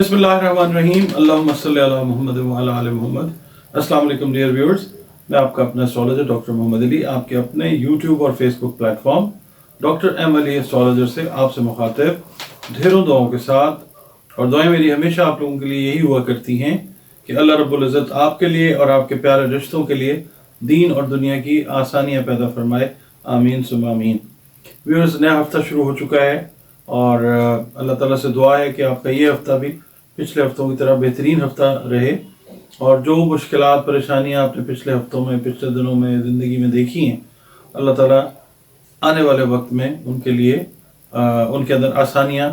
बिस्मिल्लाहिर्रहमानिर्रहीम अल्लाहुम्मा सल्ली अला मुहम्मद व अला आलि मुहम्मद। अस्सलाम वालेकुम डियर व्यूअर्स, मैं आपका अपना एस्ट्रोलॉजर डॉक्टर मोहम्मद अली आपके अपने यूट्यूब और Facebook platform doctor M Ali astrologer से आपसे मुखातिब ढेरों दुआओं के साथ। और दुआएं मेरी हमेशा आप लोगों के लिए यही हुआ करती हैं कि अल्लाह रब्बुल इज़्ज़त आपके लिए और आपके प्यारे रिश्तों के लिए दीन और दुनिया की आसानियाँ पैदा फरमाए, आमीन सुम्मा आमीन। व्यूअर्स, नया हफ्ता शुरू हो चुका है और अल्लाह ताला से दुआ है कि आपका ये हफ्ता भी पिछले हफ्तों की तरह बेहतरीन हफ्ता रहे और जो मुश्किलात परेशानियां आपने पिछले हफ्तों में पिछले दिनों में ज़िंदगी में देखी हैं, अल्लाह ताला आने वाले वक्त में उनके लिए उनके अंदर आसानियां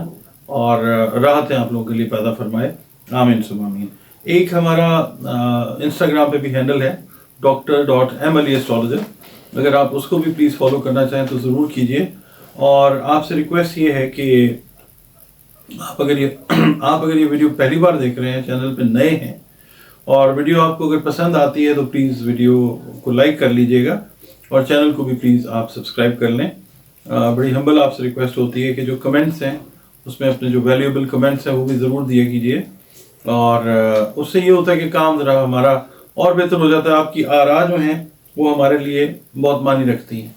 और राहतें आप लोगों के लिए पैदा फरमाए, आमीन सुम्मा आमीन। एक हमारा इंस्टाग्राम पे भी हैंडल है Dr.M.Ali एस्ट्रोलॉजर, अगर आप उसको भी प्लीज़ फॉलो करना चाहें तो ज़रूर कीजिए। और आपसे रिक्वेस्ट ये है कि आप अगर ये वीडियो पहली बार देख रहे हैं, चैनल पे नए हैं और वीडियो आपको अगर पसंद आती है तो प्लीज़ वीडियो को लाइक कर लीजिएगा और चैनल को भी प्लीज़ आप सब्सक्राइब कर लें। बड़ी हम्बल आपसे रिक्वेस्ट होती है कि जो कमेंट्स हैं उसमें अपने जो वैल्यूएबल कमेंट्स हैं वो भी ज़रूर दिया कीजिए और उससे ये होता है कि काम ज़रा हमारा और बेहतर हो जाता है। आपकी आरा जो हैं वो हमारे लिए बहुत मानी रखती हैं।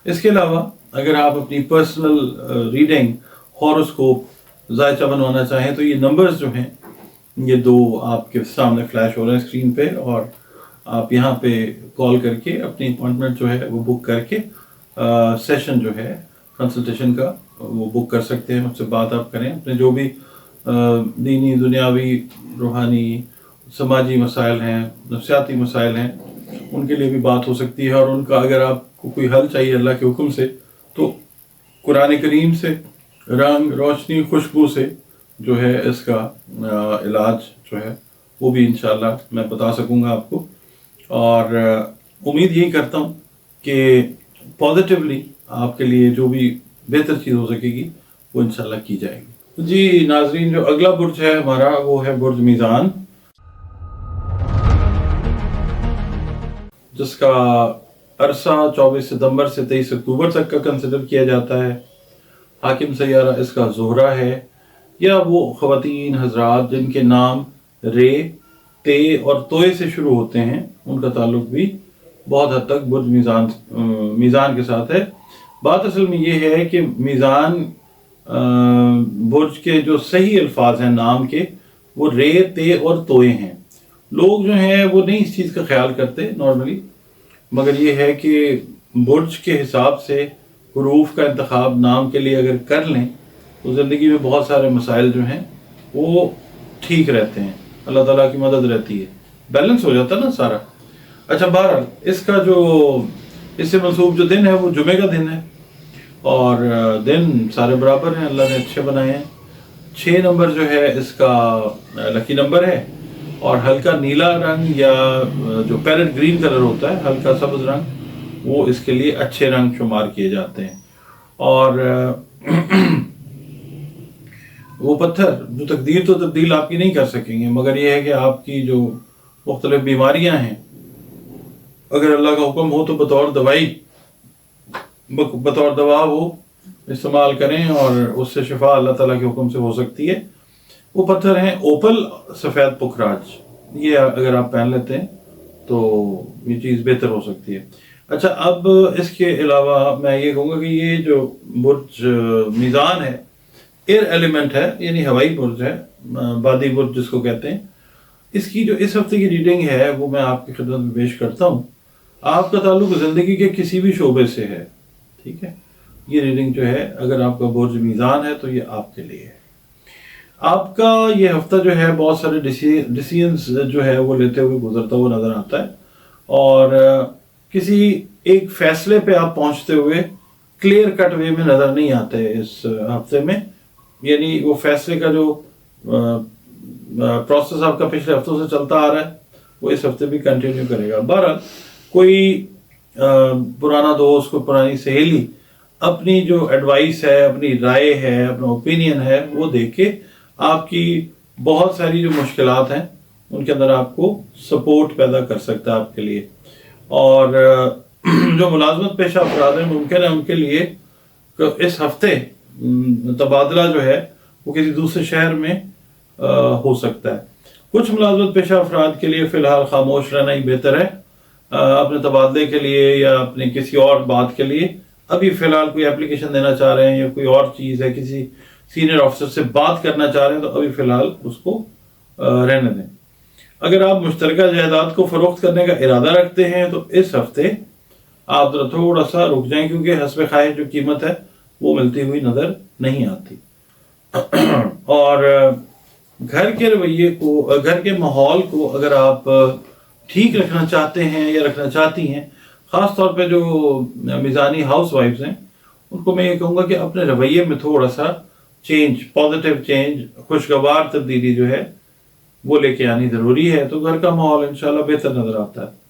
इसके अलावा अगर आप अपनी पर्सनल रीडिंग हॉरोस्कोप जायचा बनवाना चाहें तो ये नंबर्स जो हैं ये दो आपके सामने फ्लैश हो रहे हैं स्क्रीन पे और आप यहाँ पे कॉल करके अपनी अपॉइंटमेंट जो है वो बुक करके सेशन जो है कंसल्टेशन का वो बुक कर सकते हैं। मुझसे बात आप करें, अपने जो भी दीनी दुनियावी रूहानी समाजी मसाइल हैं, नफ्सियाती मसाइल हैं, उनके लिए भी बात हो सकती है। और उनका अगर आपको कोई हल चाहिए अल्लाह के हुक्म से तो कुरान करीम से, रंग रोशनी खुशबू से जो है इसका इलाज जो है वो भी इंशाल्लाह मैं बता सकूंगा आपको। और उम्मीद यही करता हूँ कि पॉजिटिवली आपके लिए जो भी बेहतर चीज़ हो सकेगी वो इंशाल्लाह की जाएगी। जी नाजरीन, जो अगला बुर्ज है हमारा वो है बुर्ज मीज़ान, जिसका अरसा 24 सितंबर से 23 अक्टूबर तक का कंसिडर किया जाता है। हाकिम सैयारा इसका ज़ोहरा है या वो ख़वातीन हजरात जिनके नाम रे, ते और तोए से शुरू होते हैं उनका ताल्लुक भी बहुत हद तक बुर्ज मीज़ान के साथ है। बात असल में ये है कि मीज़ान बुर्ज के जो सही अल्फाज हैं नाम के वो रे, ते और तोए हैं। लोग जो हैं वो नहीं इस चीज़ का ख्याल करते नॉर्मली, मगर ये है कि बुर्ज के हिसाब से हुरूफ का इंतखाब नाम के लिए अगर कर लें तो ज़िंदगी में बहुत सारे मसाइल जो हैं वो ठीक रहते हैं, अल्लाह ताला की मदद रहती है, बैलेंस हो जाता है ना सारा। अच्छा, बहरहाल इसका जो इससे मंसूब जो दिन है वो जुमे का दिन है और दिन सारे बराबर हैं, अल्लाह ने अच्छे बनाए हैं। 6 नंबर जो है इसका लकी नंबर है और हल्का नीला रंग या जो पैरेट ग्रीन कलर होता है, हल्का सब्ज रंग, वो इसके लिए अच्छे रंग शुमार किए जाते हैं। और वो पत्थर जो तकदीर तो तब्दील आपकी नहीं कर सकेंगे, मगर ये है कि आपकी जो मुख्तलिफ बीमारियां हैं अगर अल्लाह का हुक्म हो तो बतौर दवा वो इस्तेमाल करें और उससे शिफा अल्लाह ताला के हुक्म से हो सकती है। वो पत्थर हैं ओपल सफ़ेद पुखराज, ये अगर आप पहन लेते हैं तो ये चीज़ बेहतर हो सकती है। अच्छा, अब इसके अलावा मैं ये कहूँगा कि ये जो बुर्ज मीज़ान है एयर एलिमेंट है, यानी हवाई बुर्ज है, बादी बुर्ज जिसको कहते हैं। इसकी जो इस हफ्ते की रीडिंग है वो मैं आपकी खिदमत में पेश करता हूँ। आपका ताल्लुक ज़िंदगी के किसी भी शोबे से है, ठीक है। ये रीडिंग जो है अगर आपका बुर्ज मीज़ान है तो ये आपके लिए है। आपका ये हफ्ता जो है बहुत सारे डिसीजंस जो है वो लेते हुए गुजरता हुआ नज़र आता है और किसी एक फैसले पे आप पहुंचते हुए क्लियर कट वे में नज़र नहीं आते इस हफ्ते में। यानी वो फैसले का जो प्रोसेस आपका पिछले हफ्तों से चलता आ रहा है वो इस हफ्ते भी कंटिन्यू करेगा। बहरहाल कोई पुराना दोस्त, कोई पुरानी सहेली अपनी जो एडवाइस है, अपनी राय है, अपना ओपिनियन है वो दे के आपकी बहुत सारी जो मुश्किलात हैं उनके अंदर आपको सपोर्ट पैदा कर सकता है आपके लिए। और जो मुलाजमत पेशा अफराद हैं मुमकिन है उनके लिए इस हफ्ते तबादला जो है वो किसी दूसरे शहर में हो सकता है। कुछ मुलाजमत पेशा अफराद के लिए फ़िलहाल खामोश रहना ही बेहतर है। अपने तबादले के लिए या अपने किसी और बात के लिए अभी फ़िलहाल कोई एप्लीकेशन देना चाह रहे हैं या कोई और चीज़ है, किसी सीनियर ऑफिसर से बात करना चाह रहे हैं, तो अभी फ़िलहाल उसको रहने दें। अगर आप मुश्तरका जायदाद को फ़रोख्त करने का इरादा रखते हैं तो इस हफ्ते आप जरा थोड़ा सा रुक जाएं, क्योंकि हस्ब ख्वाहिश जो कीमत है वो मिलती हुई नज़र नहीं आती। और घर के रवैये को, घर के माहौल को अगर आप ठीक रखना चाहते हैं या रखना चाहती हैं, ख़ास तौर पे जो मिज़ानी हाउस वाइफ्स हैं, उनको मैं ये कहूँगा कि अपने रवैये में थोड़ा सा चेंज, पॉजिटिव चेंज, खुशगवार तब्दीली जो है वो लेके आनी ज़रूरी है, तो घर का माहौल इंशाल्लाह बेहतर नज़र आता है।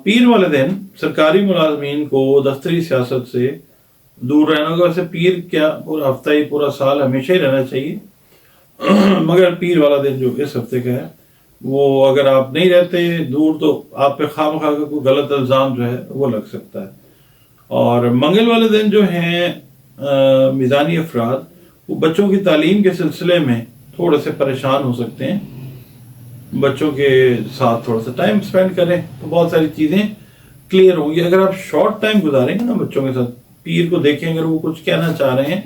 पीर वाले दिन सरकारी मुलाजमीन को दफ्तरी सियासत से दूर रहना होगा। वैसे पीर क्या पूरा हफ्ता ही, पूरा साल हमेशा ही रहना चाहिए, मगर पीर वाला दिन जो इस हफ्ते का है वो अगर आप नहीं रहते दूर तो आप पे खामखा का कोई गलत इल्ज़ाम जो है वो लग सकता है। और मंगल वाले दिन जो हैं मिज़ानी अफराद, वो बच्चों की तालीम के सिलसिले में थोड़े से परेशान हो सकते हैं। बच्चों के साथ थोड़ा सा टाइम स्पेंड करें तो बहुत सारी चीज़ें क्लियर होंगी। अगर आप शॉर्ट टाइम गुजारेंगे ना बच्चों के साथ, पीर को देखें, अगर वो कुछ कहना चाह रहे हैं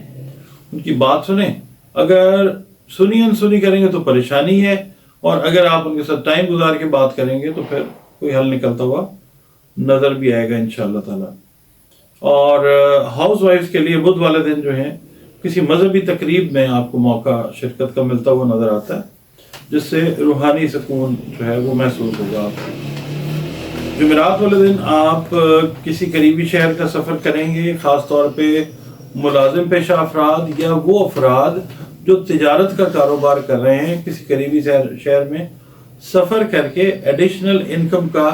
उनकी बात सुने, अगर सुनी अनसुनी करेंगे तो परेशानी है, और अगर आप उनके साथ टाइम गुजार के बात करेंगे तो फिर कोई हल निकलता हुआ नज़र भी आएगा इंशाअल्लाह ताला। और हाउस वाइफ्स के लिए बुध वाले दिन जो है किसी मजहबी तकरीब में आपको मौका शिरकत का मिलता हुआ नज़र आता है, जिससे रूहानी सुकून जो है वो महसूस होगा आपको। जुमेरात वाले दिन आप किसी करीबी शहर का सफ़र करेंगे, ख़ास तौर पे मुलाजिम पेशा अफराद या वो अफराद जो तिजारत का कारोबार कर रहे हैं, किसी करीबी शहर में सफ़र करके एडिशनल इनकम का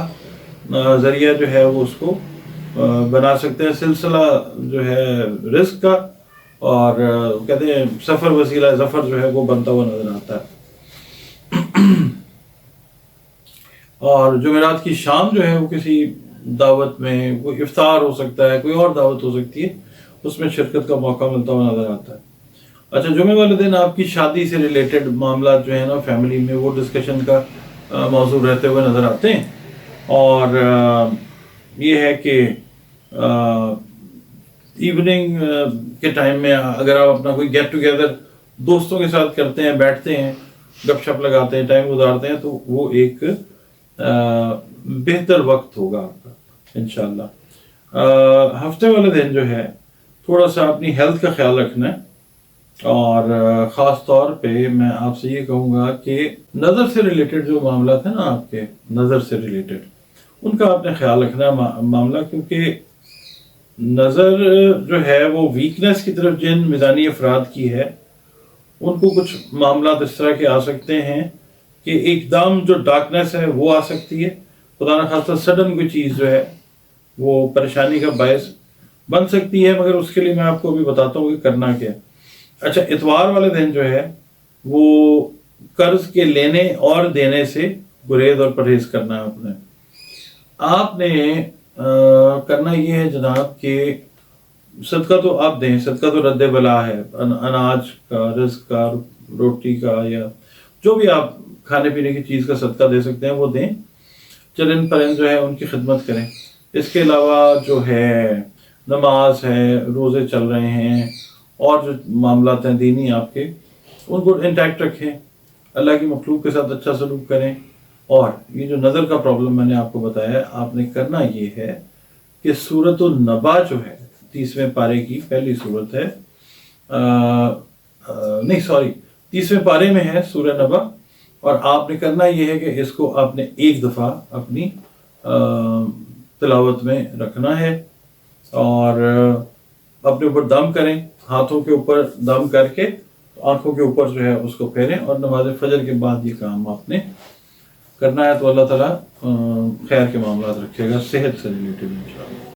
ज़रिया जो है वो उसको बना सकते हैं। सिलसिला जो है रिस्क का, और कहते हैं सफ़र वसीला ज़फ़र जो है वो बनता हुआ नज़र आता है। और जुमेरात की शाम जो है वो किसी दावत में, कोई इफ्तार हो सकता है, कोई और दावत हो सकती है, उसमें शिरकत का मौका मिलता हुआ नज़र आता है। अच्छा, जुमे वाले दिन आपकी शादी से रिलेटेड मामला जो है ना फैमिली में, वो डिस्कशन का मौजू रहते हुए नज़र आते हैं। और ये है कि इवनिंग के टाइम में अगर आप अपना कोई गेट टुगेदर दोस्तों के साथ करते हैं, बैठते हैं, गपशप लगाते हैं, टाइम गुजारते हैं, तो वो एक बेहतर वक्त होगा आपका इंशाल्लाह। हफ्ते वाले दिन जो है थोड़ा सा अपनी हेल्थ का ख्याल रखना है, और ख़ास तौर पे मैं आपसे ये कहूँगा कि नज़र से रिलेटेड जो मामला है ना, आपके नज़र से रिलेटेड, उनका आपने ख्याल रखना है मामला, क्योंकि नज़र जो है वो वीकनेस की तरफ जिन मिज़ानी अफराद की है, उनको कुछ मामला इस तरह के आ सकते हैं कि एकदम जो डार्कनेस है वो आ सकती है, खुदा न खास्ता सडन कोई चीज़ जो है वो परेशानी का बायस बन सकती है। मगर उसके लिए मैं आपको अभी बताता हूँ कि करना क्या है। अच्छा, इतवार वाले दिन जो है वो कर्ज के लेने और देने से गुरेज और परहेज करना है। आपने करना ये है जनाब कि सदका तो आप दें, सदका तो रद्द बला है, अनाज का, रिज़्क का, रोटी का, या जो भी आप खाने पीने की चीज़ का सदका दे सकते हैं वो दें। चलन परन जो है उनकी खिदमत करें। इसके अलावा जो है नमाज है, रोज़े चल रहे हैं, और जो मामलात हैं दीनी आपके, उनको इंटैक्ट रखें, अल्लाह की मखलूक के साथ अच्छा सलूक करें। और ये जो नज़र का प्रॉब्लम मैंने आपको बताया है, आपने करना ये है कि सूरतुन नबा जो है 30वें पारे की पहली सूरत है, नहीं सॉरी 30वें पारे में है सूरह नबा, और आपने करना ये है कि इसको आपने एक दफ़ा अपनी तिलावत में रखना है, और अपने ऊपर दम करें, हाथों के ऊपर दम करके आंखों के ऊपर जो है उसको फेरें, और नमाज फजर के बाद ये काम आपने करना है। तो अल्लाह ताला खैर के मामला रखेगा सेहत से रिलेटेड इंशाअल्लाह।